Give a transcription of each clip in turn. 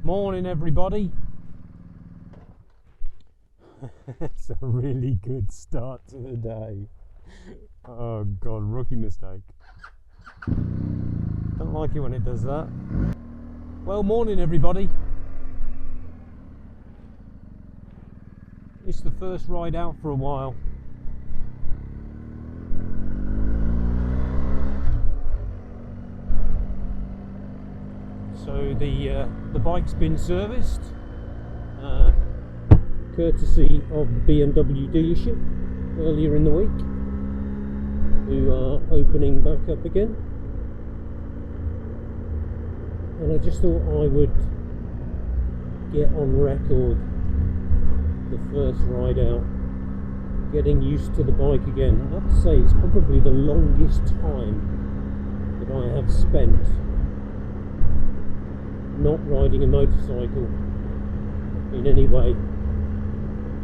Morning everybody. It's a really good start to the day. Oh god, rookie mistake. Don't like it when it does that. Well, morning everybody. It's the first ride out for a while. So the bike's been serviced, courtesy of the BMW dealership earlier in the week, who are opening back up again. And I just thought I would get on record the first ride out, getting used to the bike again. I have to say, it's probably the longest time that I have spent not riding a motorcycle in any way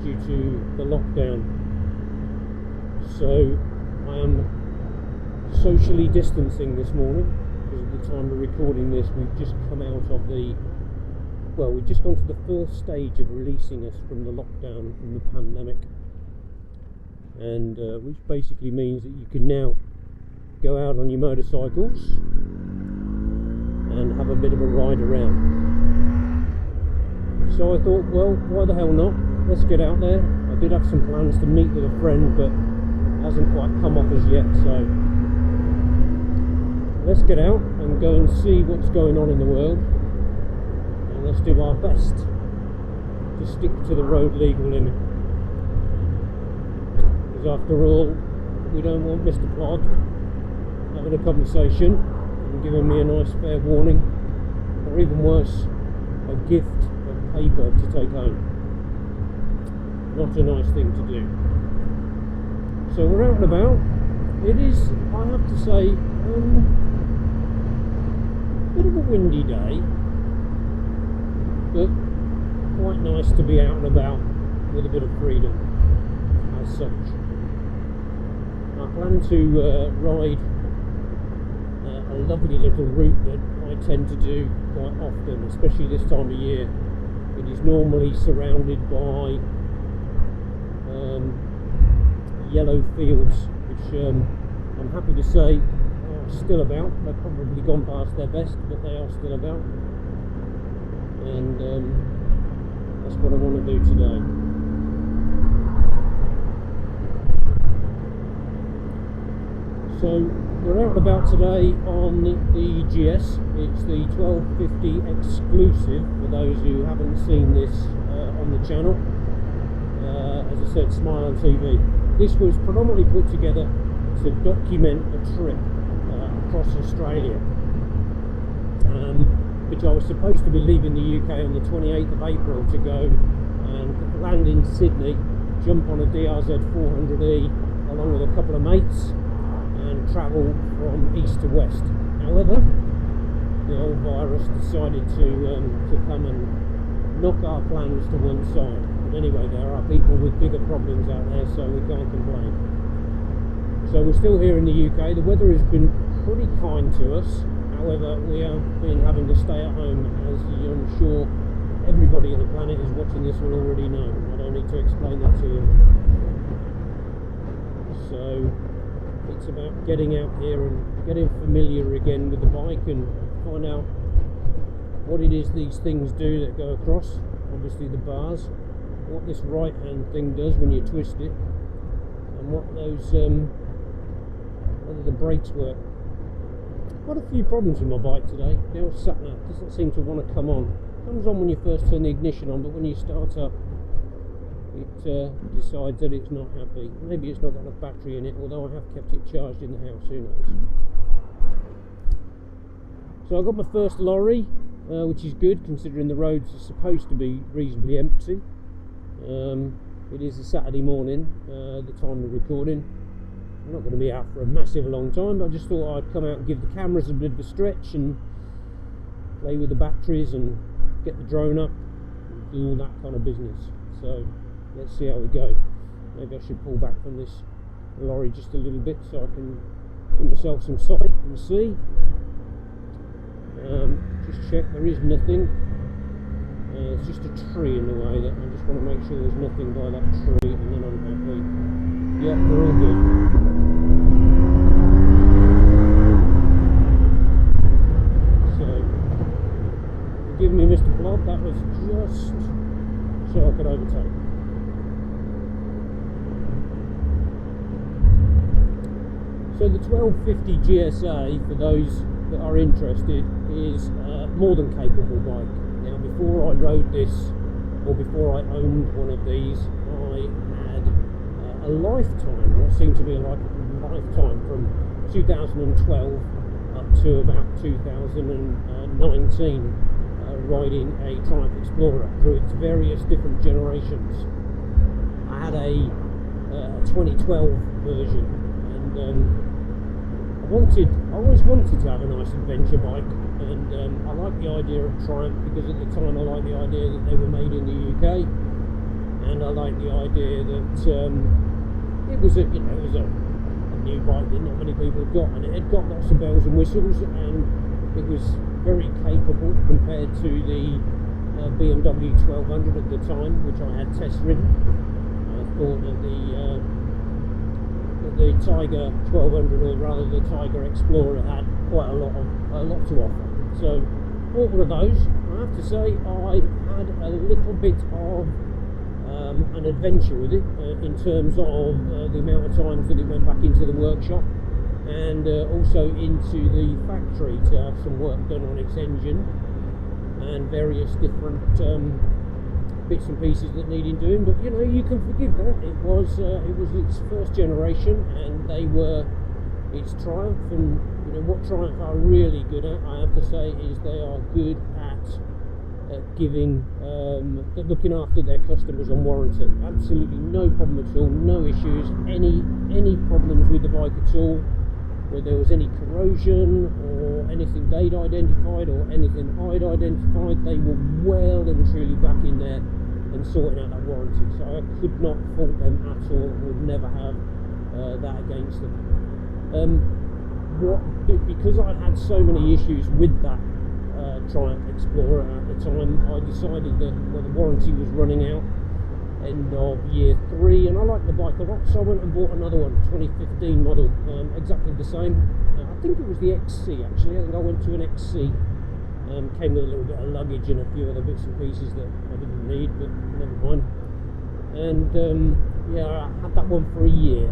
due to the lockdown. So I am socially distancing this morning, because at the time of recording this we've just come out of we've just gone to the first stage of releasing us from the lockdown, from the pandemic, and which basically means that you can now go out on your motorcycles and have a bit of a ride around. So I thought, well, why the hell not? Let's get out there. I did have some plans to meet with a friend, but it hasn't quite come off as yet, so let's get out and go and see what's going on in the world, and let's do our best to stick to the road legal limit, because after all, we don't want Mr. Plod having a conversation and giving me a nice fair warning, or even worse, a gift of paper to take home. Not a nice thing to do. So we're out and about. It is, I have to say, a bit of a windy day, but quite nice to be out and about with a bit of freedom as such. I plan to ride a lovely little route that I tend to do quite often, especially this time of year. It is normally surrounded by yellow fields, which I'm happy to say are still about. They've probably gone past their best, but they are still about, and that's what I want to do today. So we're out and about today on the GS. It's the 1250 exclusive, for those who haven't seen this on the channel. As I said, Smile on TV. This was predominantly put together to document a trip across Australia, which I was supposed to be leaving the UK on the 28th of April to go and land in Sydney, jump on a DRZ 400E along with a couple of mates, and travel from east to west. However, the old virus decided to come and knock our plans to one side. But anyway, there are people with bigger problems out there, so we can't complain. So we're still here in the UK. The weather has been pretty kind to us. However, we have been having to stay at home, as I'm sure everybody on the planet is watching this will already know. I don't need to explain that to you. So it's about getting out here and getting familiar again with the bike and find out what it is these things do that go across. Obviously the bars, what this right hand thing does when you twist it, and what those whether the brakes work. Quite a few problems with my bike today. The old sat nav doesn't seem to want to come on. It comes on when you first turn the ignition on, but when you start up it decides that it's not happy. Maybe it's not got enough battery in it, although I have kept it charged in the house, who knows. So I got my first lorry, which is good considering the roads are supposed to be reasonably empty. It is a Saturday morning, the time of recording. I'm not going to be out for a massive long time, but I just thought I'd come out and give the cameras a bit of a stretch and play with the batteries and get the drone up and do all that kind of business. So let's see how we go. Maybe I should pull back from this lorry just a little bit so I can give myself some sight and see. Just check there is nothing It's just a tree in the way. That I just want to make sure there's nothing by that tree, and then I'm happy. Yeah, we're all good. So, forgive me, Mr. Blob, that was just so I could overtake. So the 1250 GSA, for those that are interested, is a more than capable bike. Now, before I rode this, or before I owned one of these, I had a lifetime, what seemed to be a lifetime, from 2012 up to about 2019, riding a Triumph Explorer through its various different generations. I had a 2012 version, and I always wanted to have a nice adventure bike, and I like the idea of Triumph because at the time I liked the idea that they were made in the UK, and I like the idea that it was a new bike that not many people had got, and it had got lots of bells and whistles, and it was very capable compared to the BMW 1200 at the time, which I had test ridden. I thought that the Tiger 1200, or rather the Tiger Explorer, had quite a lot to offer. So bought one of those. I have to say I had a little bit of an adventure with it in terms of the amount of times that it went back into the workshop, and also into the factory to have some work done on its engine and various different bits and pieces that needed doing. But you know, you can forgive that. It was its first generation, and they were its Triumph. And you know what Triumph are really good at, I have to say, is they are good at looking after their customers on warranty. Absolutely no problem at all, no issues, any problems with the bike at all, where there was any corrosion or anything they'd identified or anything I'd identified, they were well and truly back in there and sorting out that warranty. So I could not fault them at all, and would never have that against them. Because I'd had so many issues with that Triumph Explorer at the time, I decided that the warranty was running out end of year 3, and I liked the bike a lot, so I went and bought another one, 2015 model, exactly the same. I think it was the XC actually. I think I went to an XC. Came with a little bit of luggage and a few other bits and pieces that I didn't need, but never mind. And yeah, I had that one for a year,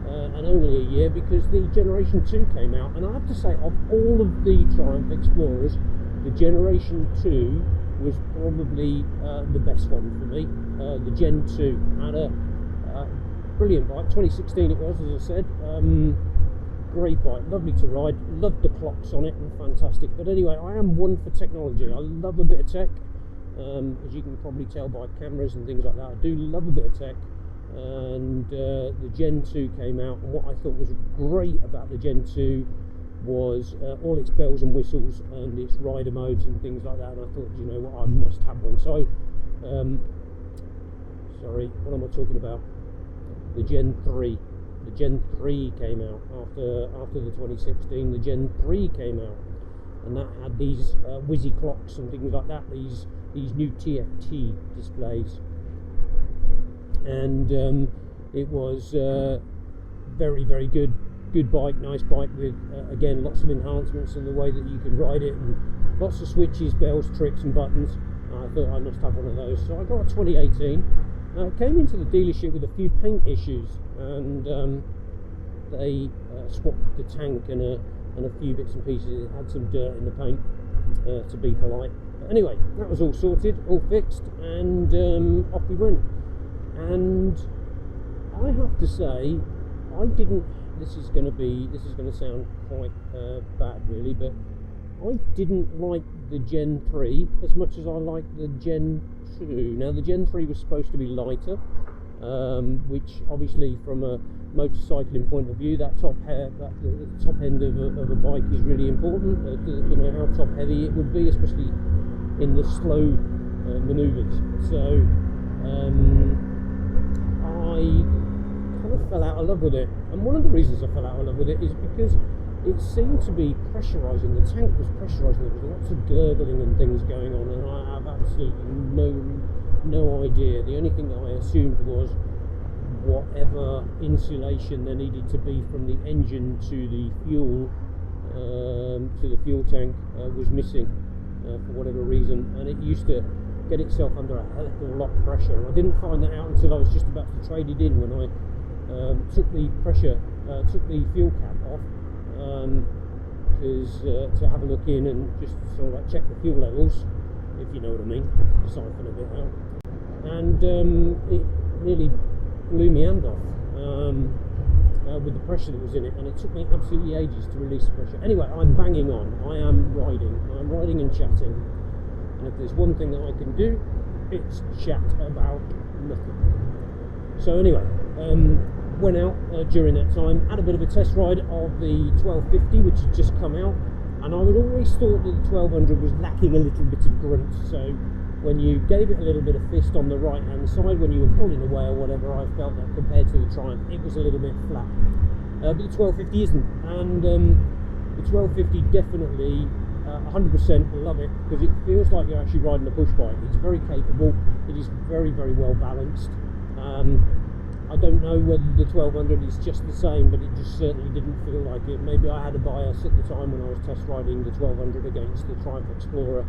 and only a year, because the Generation 2 came out. And I have to say, of all of the Triumph Explorers, the Generation 2 was probably the best one for me. The Gen 2 had a brilliant bike. 2016 it was, as I said. Great bike, lovely to ride, loved the clocks on it, and fantastic. But anyway, I am one for technology. I love a bit of tech, as you can probably tell by cameras and things like that. I do love a bit of tech, and the Gen 2 came out, and what I thought was great about the Gen 2 was all its bells and whistles and its rider modes and things like that. And I thought, you know what, I must have one. So sorry, what am I talking about? The Gen 3. The Gen 3 came out after the 2016. The Gen 3 came out, and that had these whizzy clocks and things like that. These new TFT displays, and it was very, very good bike, nice bike with again lots of enhancements in the way that you could ride it, and lots of switches, bells, tricks, and buttons. I thought I must have one of those, so I got a 2018. Came into the dealership with a few paint issues, and they swapped the tank and a few bits and pieces. It had some dirt in the paint, to be polite. But anyway, that was all sorted, all fixed, and off we went. And I have to say, I didn't. This is going to sound quite bad, really, but I didn't like the Gen 3 as much as I liked the Gen 2. Now, the Gen 3 was supposed to be lighter, which obviously from a motorcycling point of view, the top end of a bike is really important. You know how top heavy it would be, especially in the slow manoeuvres. So I kind of fell out of love with it, and one of the reasons I fell out of love with it is because it seemed to be pressurising. The tank was pressurising. There was lots of gurgling and things going on, and I have absolutely no idea. The only thing I assumed was whatever insulation there needed to be from the engine to the fuel tank was missing for whatever reason, and it used to get itself under a hell of a lot of pressure. I didn't find that out until I was just about to trade it in, when I took the fuel cap off to have a look in and just sort of like check the fuel levels, if you know what I mean, siphon a bit out, and it really blew me hand off with the pressure that was in it, and it took me absolutely ages to release the pressure. Anyway, I'm banging on. I'm riding and chatting, and if there's one thing that I can do, it's chat about nothing. So anyway, went out during that time, had a bit of a test ride of the 1250, which had just come out, and I would always thought that the 1200 was lacking a little bit of grunt. So when you gave it a little bit of fist on the right hand side, when you were pulling away or whatever, I felt that compared to the Triumph, it was a little bit flat. But the 1250 isn't, and the 1250 definitely 100% love it, because it feels like you're actually riding a push bike. It's very capable, it is very, very well balanced. I don't know whether the 1200 is just the same, but it just certainly didn't feel like it. Maybe I had a bias at the time when I was test riding the 1200 against the Triumph Explorer,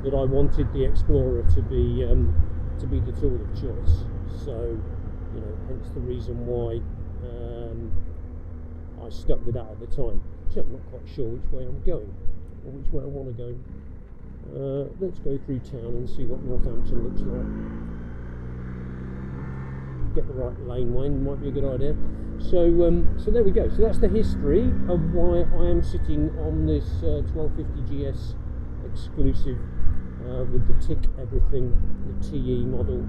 that I wanted the Explorer to be the tool of choice. So, you know, hence the reason why I stuck with that at the time. So I'm not quite sure which way I'm going, or which way I want to go. Let's go through town and see what Northampton looks like. Get the right laneway might be a good idea. So there we go. So that's the history of why I am sitting on this 1250 GS exclusive with the tick everything, the TE model.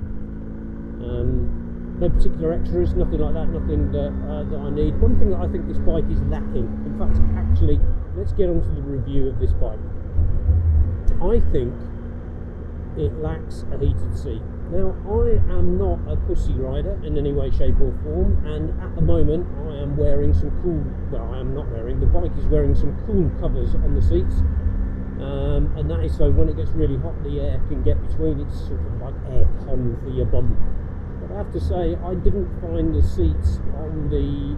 No particular extras, nothing like that, nothing that I need. One thing that I think this bike is lacking, in fact, actually, let's get on to the review of this bike. I think it lacks a heated seat. Now, I am not a pussy rider in any way, shape or form, and at the moment I am wearing some cool, well, I am not wearing, the bike is wearing some cool covers on the seats, and that is so when it gets really hot the air can get between. It's sort of like air con for your bum. But I have to say, I didn't find the seats on the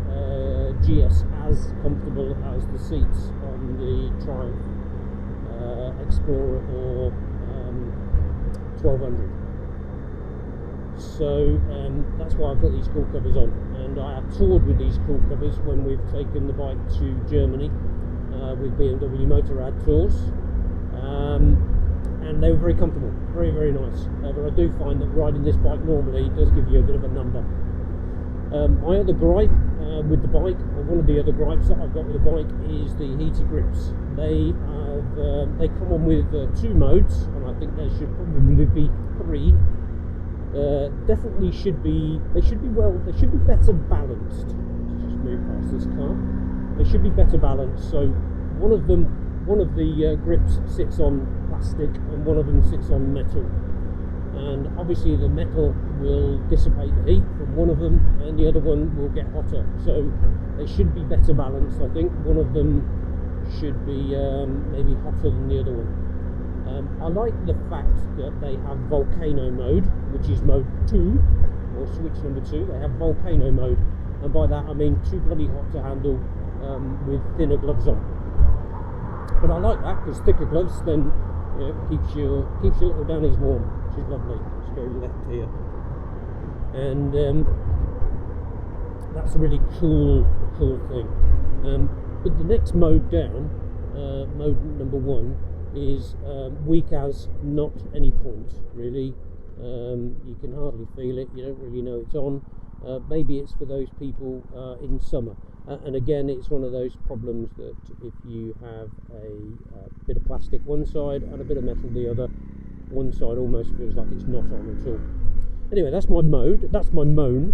GS as comfortable as the seats on the Triumph Explorer or 1200. So that's why I've got these cool covers on, and I have toured with these cool covers when we've taken the bike to Germany with BMW Motorrad tours, and they were very comfortable, very, very nice. But I do find that riding this bike normally does give you a bit of a number. My other gripe with the bike, or one of the other gripes that I've got with the bike, is the heated grips. They come on with 2 modes, and I think there should probably be 3. Definitely should be better balanced. Let's just move past this car. They should be better balanced. So one of the grips sits on plastic and one of them sits on metal, and obviously the metal will dissipate the heat from one of them and the other one will get hotter. So they should be better balanced. I think one of them should be maybe hotter than the other one. I like the fact that they have volcano mode, which is mode 2, or switch number 2. They have volcano mode, and by that I mean too bloody hot to handle with thinner gloves on. But I like that, because thicker gloves then keeps your little Danny's warm, which is lovely. Let's go left here, and that's a really cool thing. But the next mode down, mode number 1, is weak as not any point, really. You can hardly feel it, you don't really know it's on. Maybe it's for those people in summer, and again it's one of those problems that if you have a bit of plastic one side and a bit of metal the other, one side almost feels like it's not on at all. Anyway, that's my mode, that's my moan.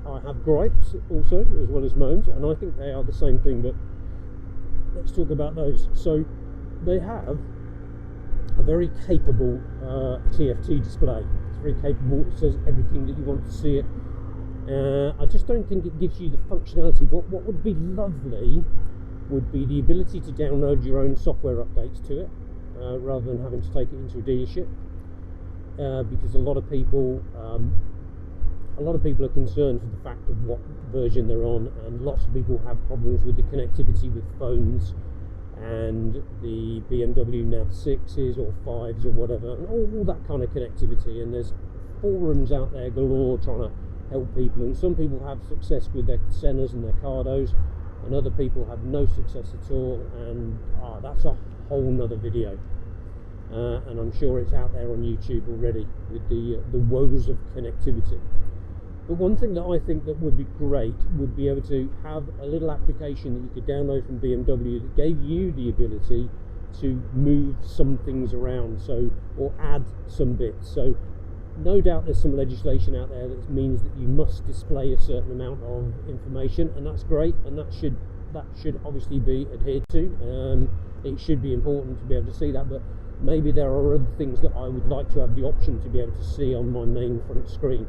I have gripes also, as well as moans, and I think they are the same thing, but let's talk about those. So they have a very capable TFT display. It's very capable, it says everything that you want to see it. I just don't think it gives you the functionality. What would be lovely would be the ability to download your own software updates to it, rather than having to take it into a dealership, because a lot of people are concerned for the fact of what version they're on, and lots of people have problems with the connectivity with phones and the BMW Nav 6s or 5s or whatever, and all that kind of connectivity. And there's forums out there galore trying to help people, and some people have success with their Sennas and their Cardos, and other people have no success at all, and that's a whole nother video, and I'm sure it's out there on YouTube already with the woes of connectivity. But one thing that I think that would be great would be able to have a little application that you could download from BMW that gave you the ability to move some things around, or add some bits. So no doubt there's some legislation out there that means that you must display a certain amount of information, and that's great, and that should obviously be adhered to. It should be important to be able to see that, but maybe there are other things that I would like to have the option to be able to see on my main front screen.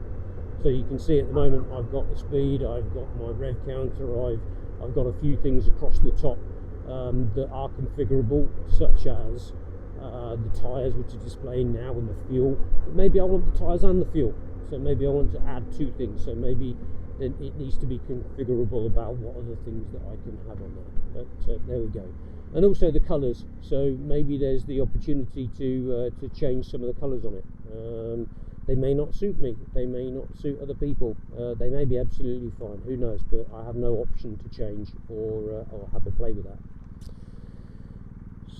So you can see at the moment I've got the speed, I've got my rev counter, I've got a few things across the top that are configurable, such as the tyres, which are displaying now, and the fuel. But maybe I want the tyres and the fuel, so maybe I want to add two things, so maybe then it needs to be configurable about what other things that I can have on there. But there we go. And also the colours, so maybe there's the opportunity to change some of the colours on it. They may not suit me, they may not suit other people, they may be absolutely fine, who knows, but I have no option to change or have a play with that.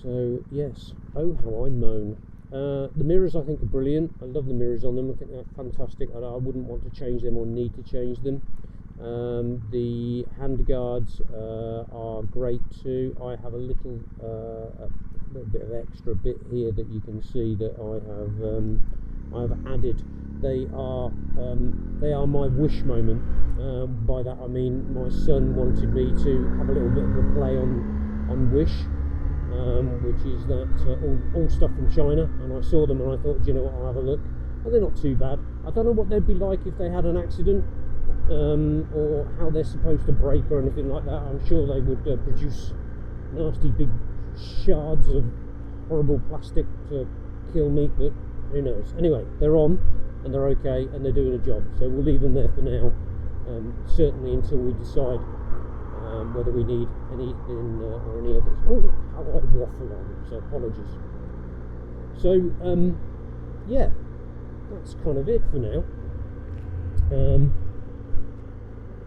So yes, oh how I moan. The mirrors I think are brilliant. I love the mirrors on them, I think they're fantastic. I wouldn't want to change them or need to change them. The handguards are great too. I have a little bit of extra bit here that you can see that I've added. They are my wish moment. By that I mean my son wanted me to have a little bit of a play on Wish, which is that all stuff from China, and I saw them and I thought, do you know what, I'll have a look. And they're not too bad. I don't know what they'd be like if they had an accident, or how they're supposed to break or anything like that. I'm sure they would produce nasty big shards of horrible plastic to kill me, but who knows. Anyway, they're on and they're okay and they're doing a job, so we'll leave them there for now, certainly until we decide whether we need anything or any others. Oh, how I waffle on, so apologies. So yeah, that's kind of it for now,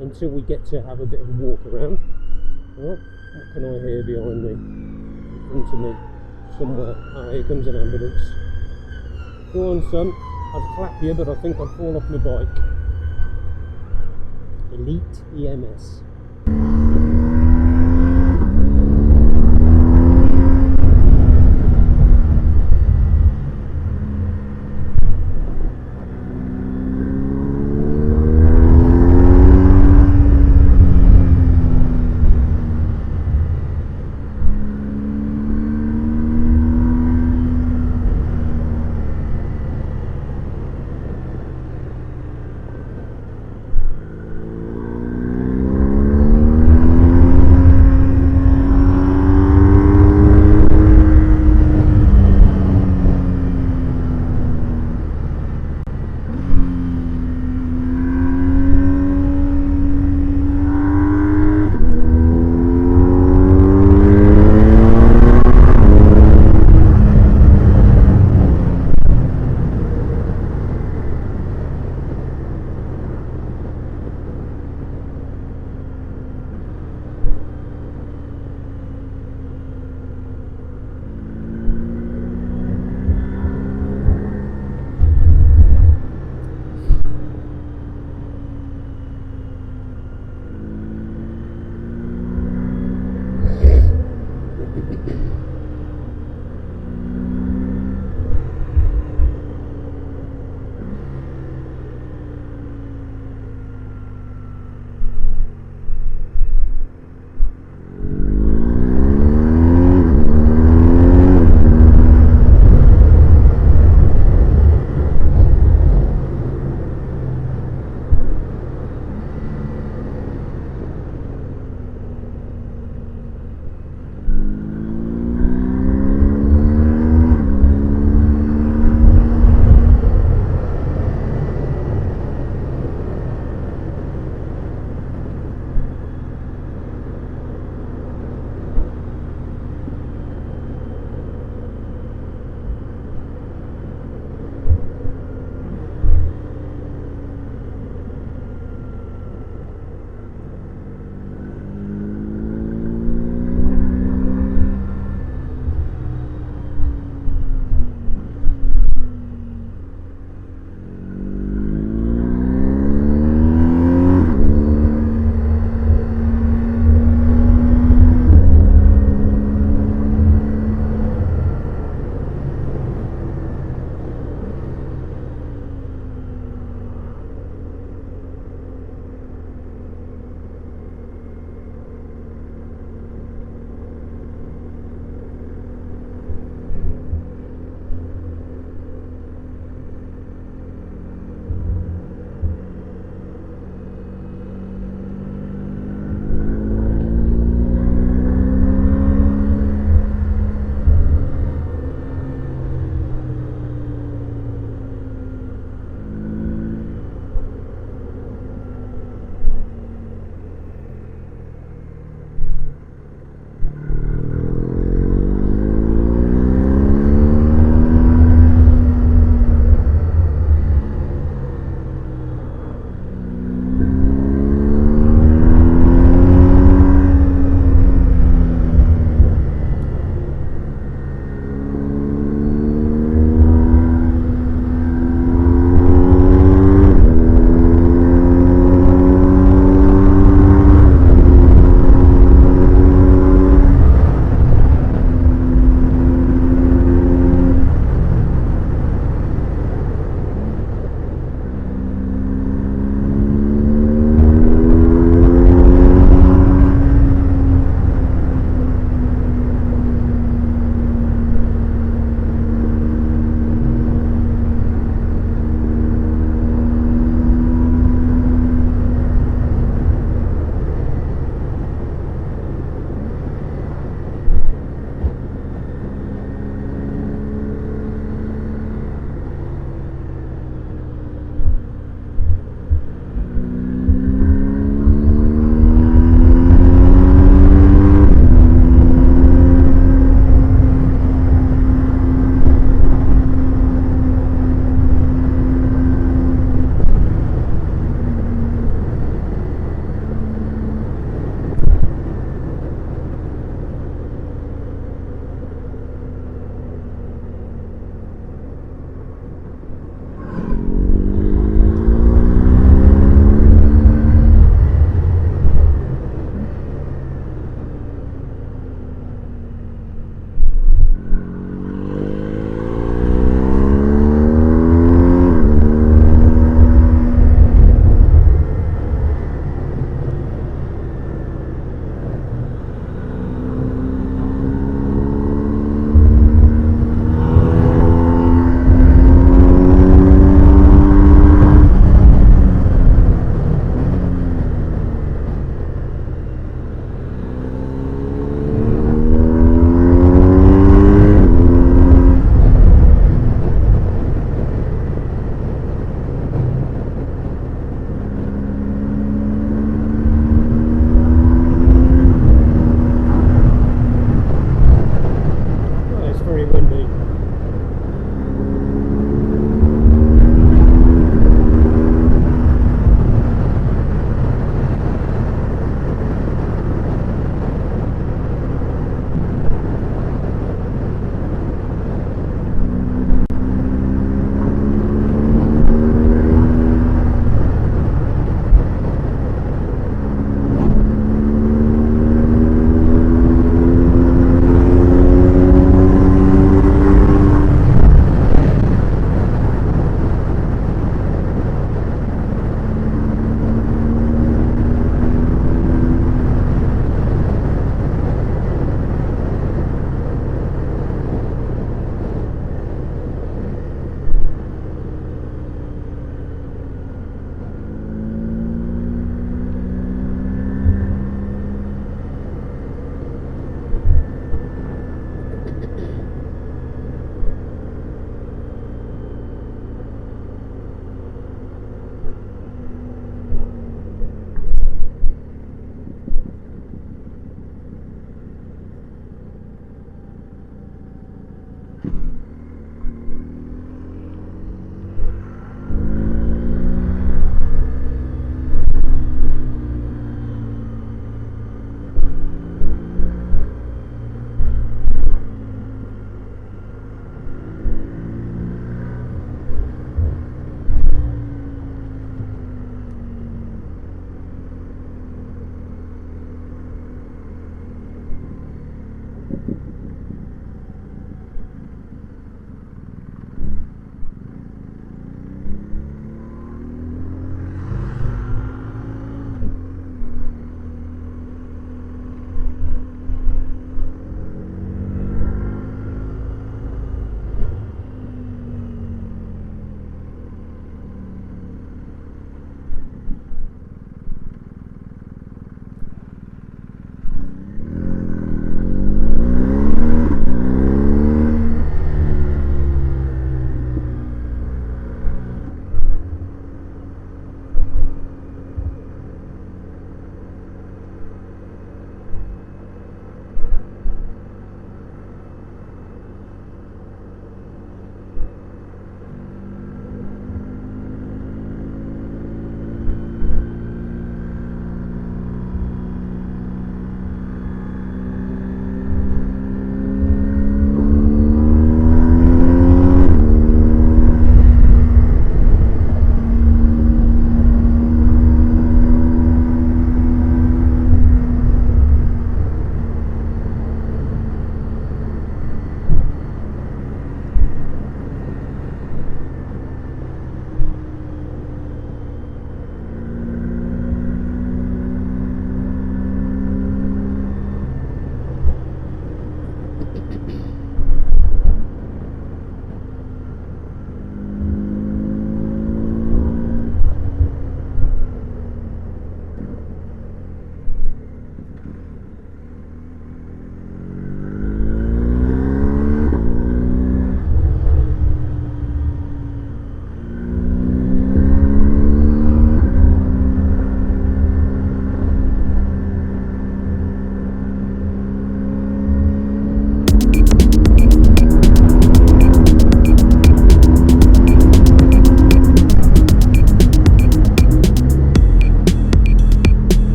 until we get to have a bit of a walk around. What can I hear behind me, in front of me, somewhere? Oh, here comes an ambulance. Go on, son. I'd clap you, but I think I'd fall off my bike. Elite EMS.